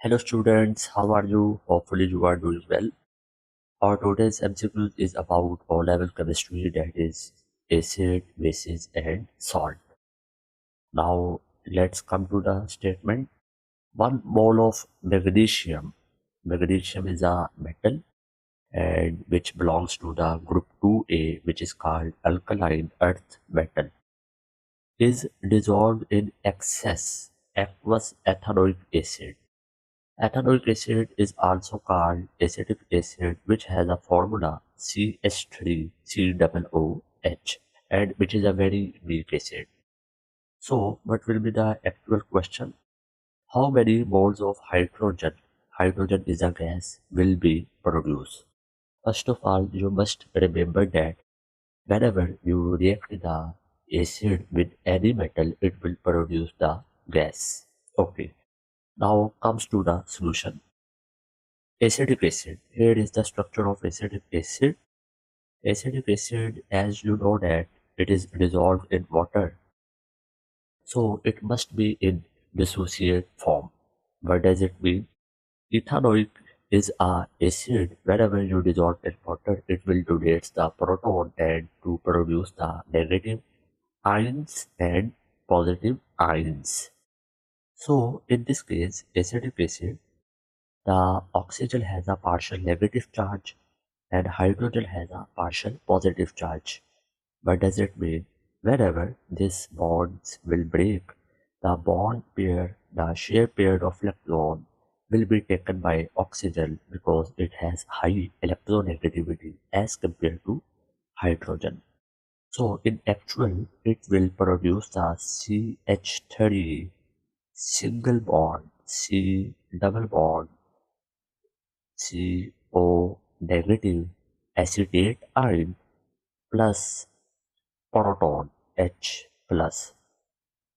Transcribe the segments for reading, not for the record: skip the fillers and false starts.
Hello students, how are you? Hopefully you are doing well. Our today's MCQ is about O-level chemistry, that is acid, bases and salt. Now let's come to the statement. 1 mole of magnesium. Magnesium is a metal and which belongs to the group 2A, which is called alkaline earth metal, is dissolved in excess aqueous ethanoic acid. Ethanoic acid is also called acetic acid, which has a formula CH₃COOH and which is a very weak acid. So, what will be the actual question? How many moles of hydrogen is a gas, will be produced? First of all, you must remember that whenever you react the acid with any metal, it will produce the gas. Okay, now comes to the solution. Acetic acid. Here is the structure of acetic acid. Acetic acid, as you know that it is dissolved in water, so it must be in dissociate form. What does it mean? Ethanoic is a acid. Whenever you dissolve in water, it will donate the proton and to produce the negative ions and positive ions. So in this case, acetic acid, the oxygen has a partial negative charge and hydrogen has a partial positive charge. What does it mean? Whenever these bonds will break, the bond pair, the shared pair of electron will be taken by oxygen because it has high electronegativity as compared to hydrogen. So in actual, it will produce the CH₃ single bond, C double bond, CO negative acetate ion plus proton H plus.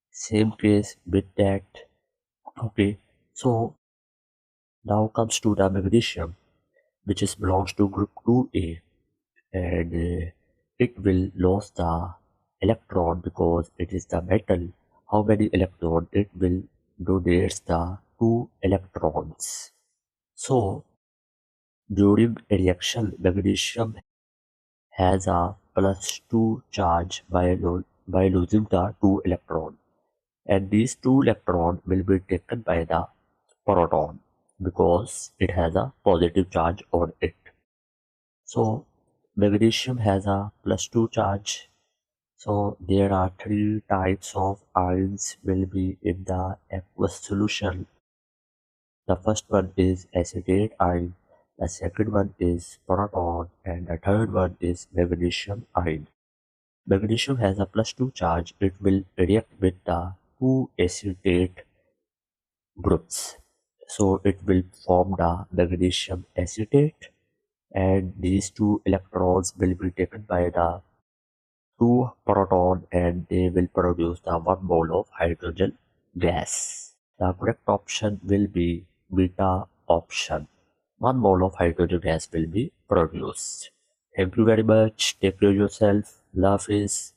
Same case with that. Okay, so now comes to the magnesium, which is belongs to group 2A, and it will lose the electron because it is the metal. How many electron? It will donate the 2 electrons. So during a reaction, magnesium has a +2 charge by losing the 2 electron, and these 2 electron will be taken by the proton because it has a positive charge on it. So magnesium has a +2 charge. So there are 3 types of ions will be in the aqueous solution. The first one is acetate ion, the second one is proton, and the third one is magnesium ion. Magnesium has a +2 charge. It will react with the 2 acetate groups. So it will form the magnesium acetate, and these 2 electrons will be taken by the 2 proton and they will produce the 1 mole of hydrogen gas. The correct option will be beta option. 1 mole of hydrogen gas will be produced. Thank you very much. Take care of yourself. Love is